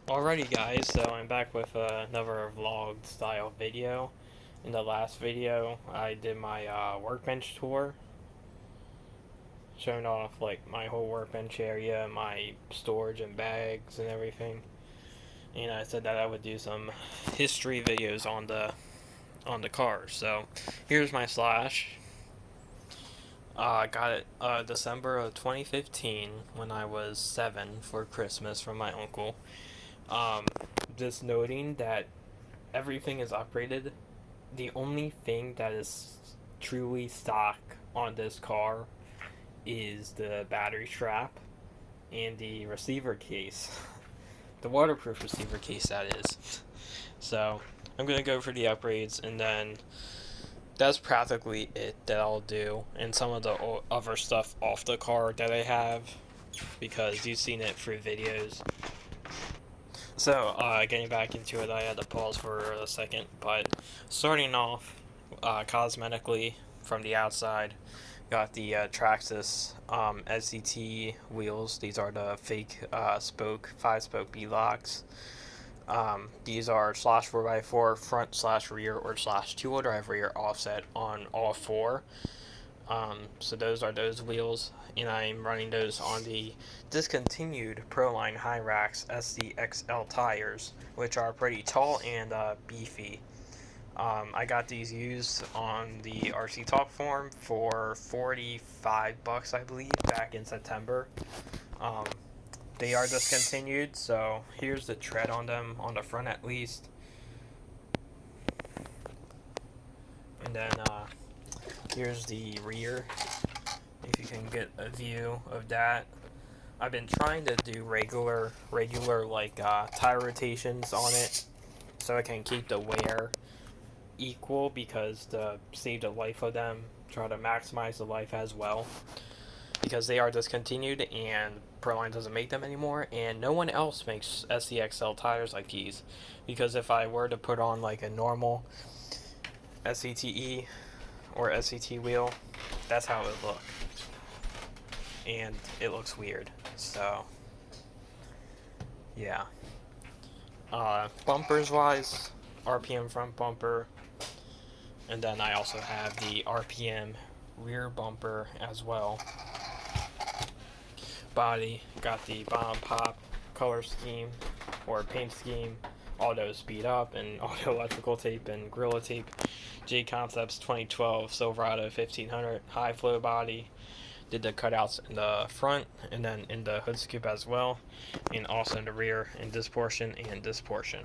Alrighty guys, so I'm back with another vlog style video. In the last video, I did my workbench tour, showing off like my whole workbench area, my storage and bags and everything. And I said that I would do some history videos on the car. So here's my Slash. I got it December of 2015 when I was 7 for Christmas from my uncle. Um, just noting that everything is upgraded. The only thing that is truly stock on this car is the battery strap and the receiver case. The waterproof receiver case, that is. So, I'm going to go for the upgrades, and then that's practically it that I'll do. And some of the other stuff off the car that I have, because you've seen it through videos. So, getting back into it, I had to pause for a second, but starting off, cosmetically, from the outside, got the Traxxas SCT wheels. These are the fake spoke, 5-spoke B-locks. These are slash 4x4 front slash rear or slash 2-wheel drive rear offset on all four. So those are those wheels, and I'm running those on the discontinued ProLine Hyrax SDXL tires, which are pretty tall and beefy. I got these used on the RC Talk forum for $45, I believe, back in September. They are discontinued, so here's the tread on them, on the front at least. And then here's the rear, if you can get a view of that. I've been trying to do regular like tire rotations on it, so I can keep the wear equal, because to save the life of them, try to maximize the life as well, because they are discontinued and ProLine doesn't make them anymore, and no one else makes SCXL tires like these. Because if I were to put on like a normal SCTE or SCT wheel, that's how it would look, and it looks weird. So yeah. Bumpers wise, RPM front bumper, and then I also have the RPM rear bumper as well. Body, got the bottom pop color scheme or paint scheme, auto speed up and auto electrical tape and Gorilla tape. JConcepts 2012 Silverado 1500 HiFlo body. Did the cutouts in the front and then in the hood scoop as well, and also in the rear in this portion and this portion.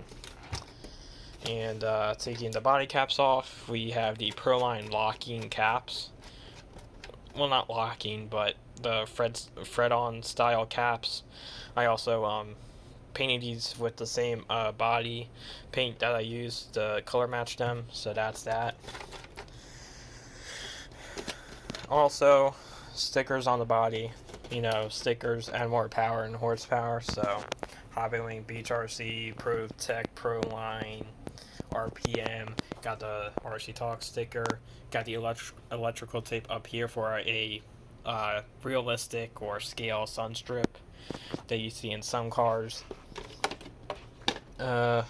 And taking the body caps off, we have the ProLine locking caps. Well, not locking, but the Fred-on style caps. I also painted these with the same body paint that I used to color match them, so that's that. Also, stickers on the body. You know, stickers add more power and horsepower, so Hobbywing RC, ProTech, ProLine, RPM, got the RC Talk sticker, got the electrical tape up here for a realistic or scale sun strip that you see in some cars. Yeah,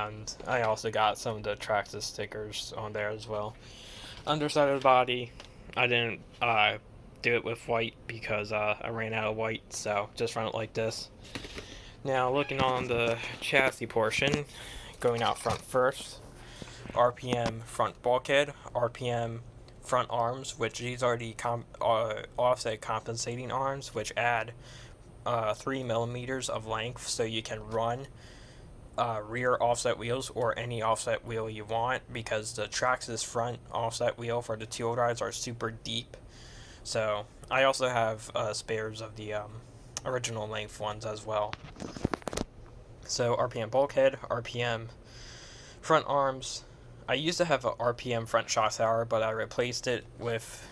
and I also got some of the Traxxas stickers on there as well. Underside of the body, I didn't do it with white because I ran out of white, so just run it like this. Now looking on the chassis portion, going out front first, RPM front bulkhead, RPM front arms, which these are the offset compensating arms, which add 3 millimeters of length, so you can run rear offset wheels or any offset wheel you want, because the Traxxas front offset wheel for the 2-wheel drives are super deep. So I also have spares of the original length ones as well. So RPM bulkhead, RPM front arms. I used to have a RPM front shock tower, but I replaced it with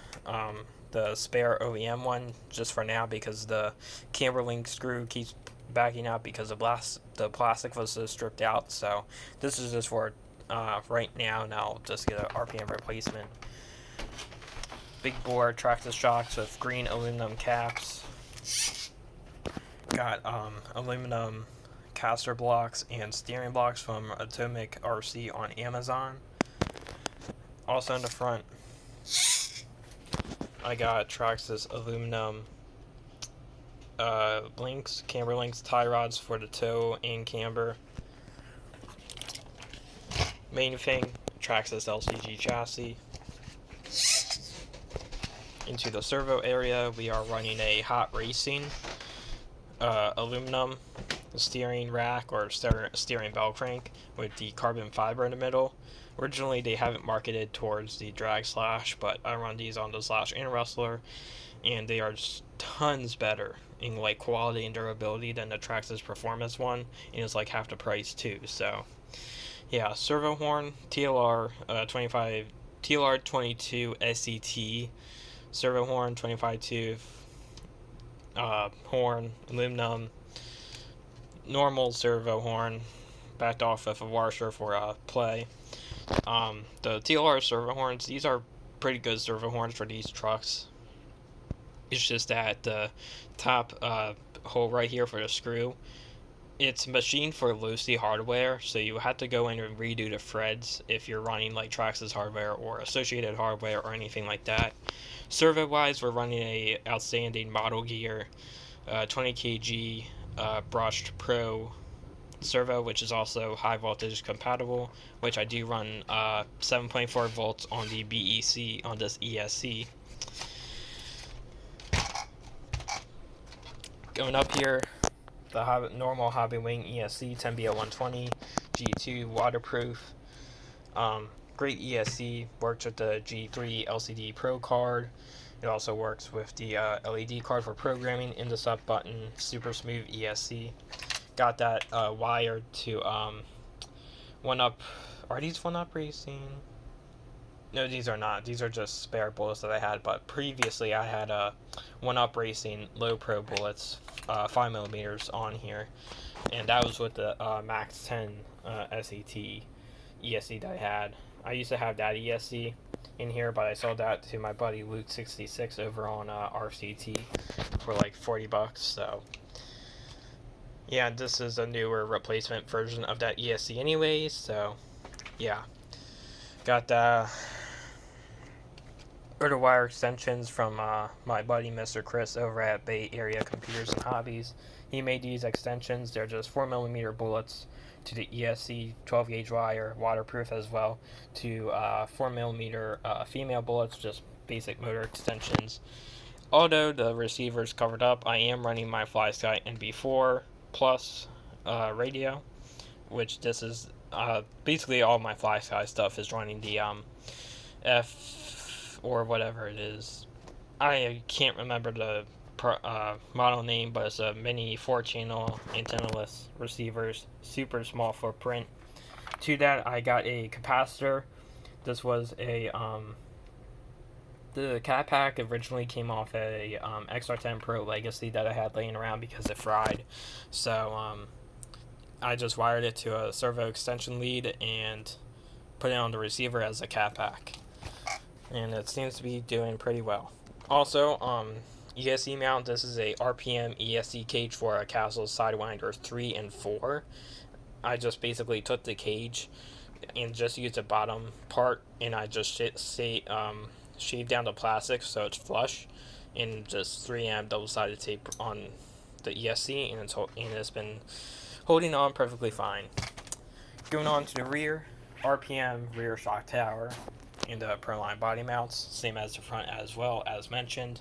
the spare OEM one just for now, because the camber link screw keeps backing out because the plastic was so stripped out. So this is just for right now, and I'll just get an RPM replacement. Big bore Traxxas shocks with green aluminum caps. Got aluminum caster blocks and steering blocks from Atomik RC on Amazon. Also in the front, I got Traxxas aluminum links, camber links, tie rods for the toe and camber. Main thing, Traxxas LCG chassis. Into the servo area, we are running a Hot Racing aluminum steering rack or steering bell crank with the carbon fiber in the middle. Originally, they haven't marketed towards the drag slash, but I run these on the slash and wrestler, and they are just tons better in like quality and durability than the Traxxas Performance one, and it's like half the price too. So yeah, servo horn, TLR 25, TLR 22 SET servo horn, 25 tooth horn, aluminum, normal servo horn, backed off of a washer for play. The TLR servo horns, these are pretty good servo horns for these trucks. It's just that the top hole right here for the screw, it's machined for Lucy hardware, so you have to go in and redo the threads if you're running like Traxxas hardware or associated hardware or anything like that. Servo wise, we're running a outstanding Model Gear 20 kg brushed Pro servo, which is also high voltage compatible, which I do run 7.4 volts on the BEC on this ESC. Going up here, the normal Hobbywing ESC 10BL120 G2 waterproof. Great ESC, works with the G3 LCD Pro card. It also works with the LED card for programming in the sub button. Super smooth ESC. Got that wired to 1UP. Are these 1UP Racing? No, these are not. These are just spare bullets that I had. But previously, I had 1UP Racing low pro bullets, 5mm on here, and that was with the Max 10 SET ESC that I had. I used to have that ESC in here, but I sold that to my buddy Luke66 over on RCT for like $40. So yeah, this is a newer replacement version of that ESC anyways. So yeah, got the other wire extensions from my buddy Mr. Chris over at Bay Area Computers and Hobbies. He made these extensions. They're just 4mm bullets to the ESC 12 gauge wire, waterproof as well, to 4mm female bullets, just basic motor extensions. Although the receiver's covered up, I am running my FlySky NB4 Plus radio, which this is basically all my FlySky stuff is running the F or whatever it is. I can't remember the model name, but it's a mini 4-channel antenna-less receivers, super small footprint. To that, I got a capacitor. This was a the cat pack originally came off a XR10 Pro Legacy that I had laying around because it fried. So I just wired it to a servo extension lead and put it on the receiver as a cat pack, and it seems to be doing pretty well. Also, ESC mount, this is a RPM ESC cage for a Castle Sidewinder 3 and 4. I just basically took the cage and just used the bottom part, and I just shaved down the plastic so it's flush, and just 3M double-sided tape on the ESC, and it's been holding on perfectly fine. Going on to the rear, RPM rear shock tower and the ProLine Body Mounts, same as the front as well as mentioned.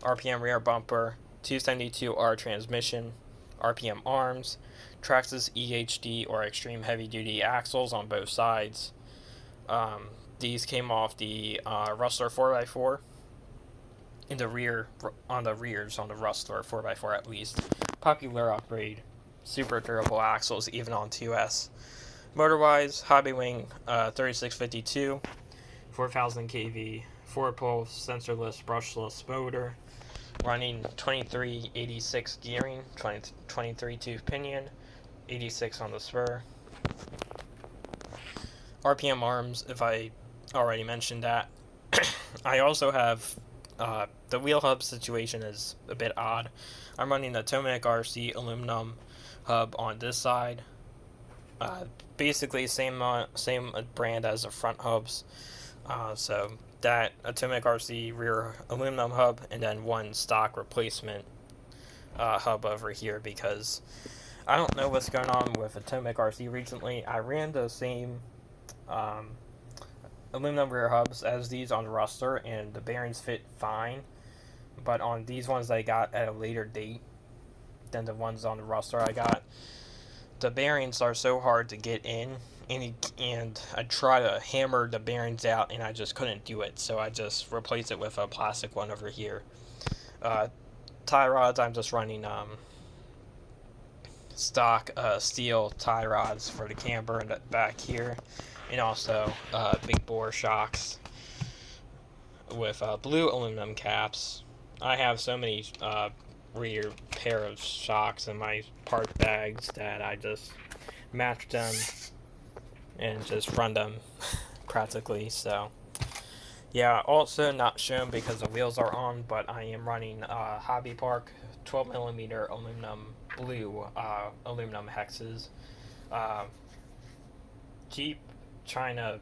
RPM rear bumper, 272R transmission, RPM arms, Traxxas EHD or Extreme Heavy Duty axles on both sides. These came off the Rustler 4x4 in the rear, on the rears on the Rustler 4x4 at least. Popular upgrade, super durable axles even on 2S. Motor-wise, Hobbywing 3652, 4000 kV, 4-pole sensorless brushless motor, running 2386 gearing, 23 tooth pinion, 86 on the spur. RPM arms, if I already mentioned that. I also have The wheel hub situation is a bit odd. I'm running the Atomik RC aluminum hub on this side. Basically same brand as the front hubs. So that Atomik RC rear aluminum hub, and then one stock replacement hub over here, because I don't know what's going on with Atomik RC recently. I ran the same aluminum rear hubs as these on the roster, and the bearings fit fine, but on these ones I got at a later date than the ones on the roster I got, the bearings are so hard to get in, and I try to hammer the bearings out and I just couldn't do it, so I just replaced it with a plastic one over here. Tie rods, I'm just running stock steel tie rods for the camber and the back here, and also big bore shocks with blue aluminum caps. I have so many rear pair of shocks in my part bags that I just match them and just run them practically. So yeah, also not shown because the wheels are on, but I am running Hobby Park 12mm aluminum blue aluminum hexes. Cheap China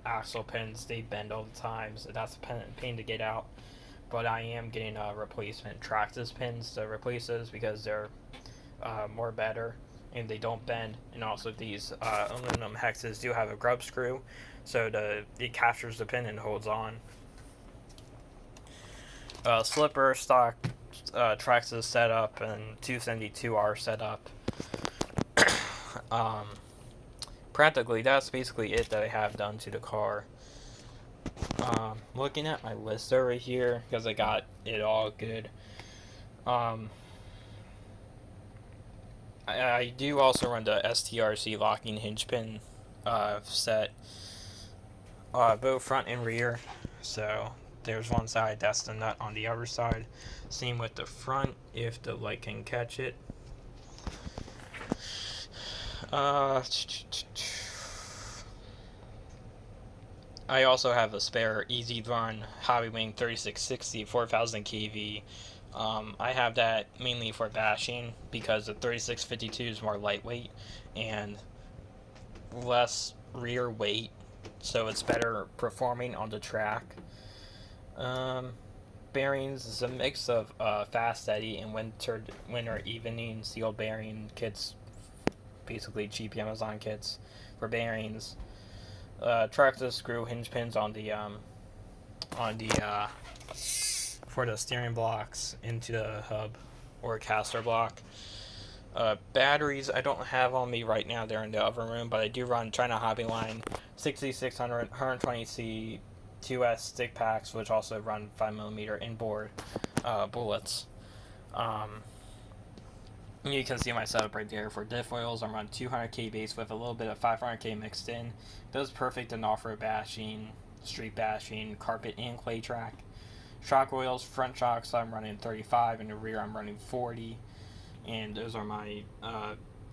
axle pins, they bend all the time, so that's a pain to get out. But I am getting replacement Traxxas pins to replace those because they're more better and they don't bend. And also these aluminum hexes do have a grub screw, so it captures the pin and holds on. Slipper stock Traxxas setup and 272R setup. Practically, that's basically it that I have done to the car. Looking at my list over here, because I got it all good. I do also run the STRC locking hinge pin set, both front and rear. So there's one side, that's the nut on the other side. Same with the front, if the light can catch it. I also have a spare easy run Hobbywing 3660 4000 kV. I have that mainly for bashing because the 3652 is more lightweight and less rear weight, so it's better performing on the track. Bearings is a mix of fast steady and winter evening sealed bearing kits, basically cheap Amazon kits for bearings. Traxxas screw hinge pins on the for the steering blocks into the hub or caster block. Batteries I don't have on me right now, they're in the other room, but I do run China Hobbyline 6600 120C 2S stick packs, which also run 5mm inboard bullets. You can see my setup right there for diff oils. I'm running 200K base with a little bit of 500K mixed in. Those perfect in off-road bashing, street bashing, carpet and clay track. Shock oils, front shocks I'm running 35, and the rear I'm running 40. And those are my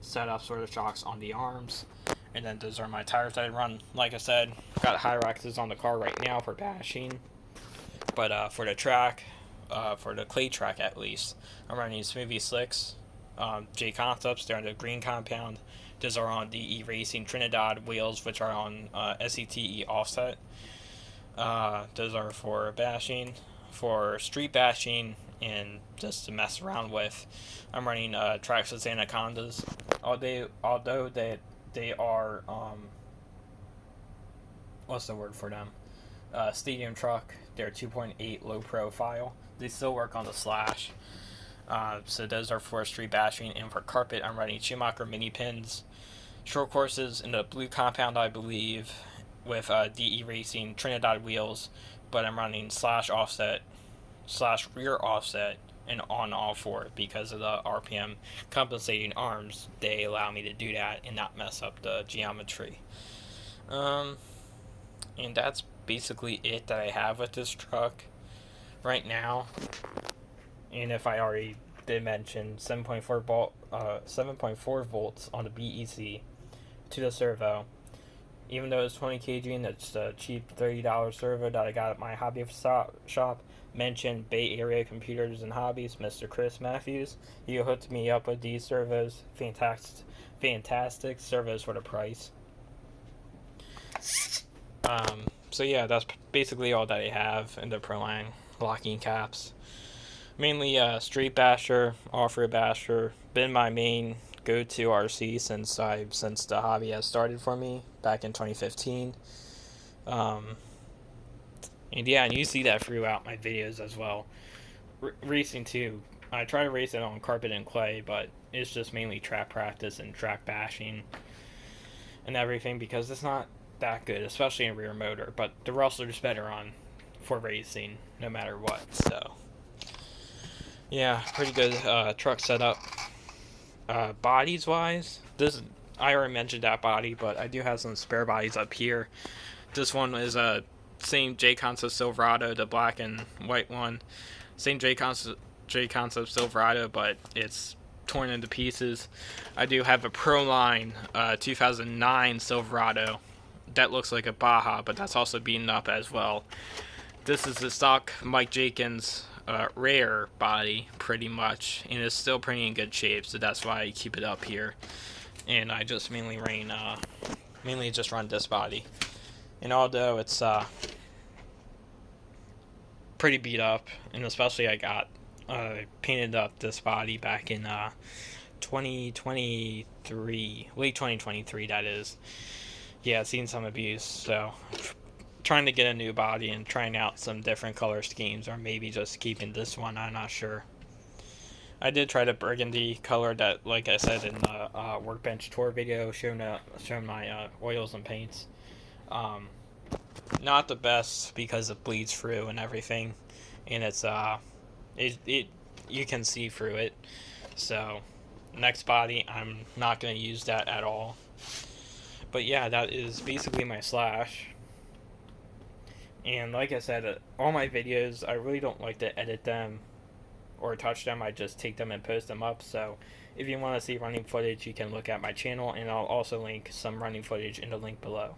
setups for the shocks on the arms. And then those are my tires that I run. Like I said, got Hyraxes on the car right now for bashing. But for the track, for the clay track at least, I'm running Smoothie Slicks. JConcepts, they're on the green compound. Those are on the Racing Trinidad wheels, which are on SETE offset. Those are for bashing. For street bashing and just to mess around with, I'm running Traxxas Anacondas. Although they are what's the word for them? Stadium truck. They're 2.8 low profile. They still work on the Slash. So those are for street bashing, and for carpet I'm running Schumacher mini pins. Short courses in the blue compound, I believe, with DE Racing Trinidad wheels, but I'm running slash offset, slash rear offset, and on all four because of the RPM compensating arms. They allow me to do that and not mess up the geometry. And that's basically it that I have with this truck right now. And if I already did mention 7.4 volts on the BEC to the servo, even though it's 20 kg and it's a cheap $30 servo that I got at my hobby shop. Mentioned Bay Area Computers and Hobbies, Mr. Chris Matthews. He hooked me up with these servos. Fantastic servos for the price. So yeah, that's basically all that I have in the ProLine locking caps. Mainly street basher, off-road basher. Been my main go-to RC since the hobby has started for me back in 2015. And yeah, and you see that throughout my videos as well. Racing too. I try to race it on carpet and clay, but it's just mainly track practice and track bashing and everything because it's not that good, especially in rear motor. But the Rustler's better on for racing, no matter what. So yeah, pretty good truck setup. Bodies wise, I already mentioned that body, but I do have some spare bodies up here. This one is a same JConcepts Silverado, the black and white one. Same JConcepts Silverado, but it's torn into pieces. I do have a ProLine 2009 Silverado that looks like a Baja, but that's also beaten up as well. This is the stock Mike Jenkins rare body, pretty much, and it's still pretty in good shape, so that's why I keep it up here. And I just mainly just run this body. And although it's pretty beat up, and especially I got painted up this body back in 2023, late 2023 that is. Yeah, seen some abuse, so trying to get a new body and trying out some different color schemes, or maybe just keeping this one, I'm not sure. I did try the burgundy color that, like I said in the workbench tour video, showing my oils and paints. Not the best because it bleeds through and everything, and it's you can see through it. So next body, I'm not going to use that at all. But yeah, that is basically my Slash. And like I said, all my videos, I really don't like to edit them or touch them. I just take them and post them up. So if you want to see running footage, you can look at my channel, and I'll also link some running footage in the link below.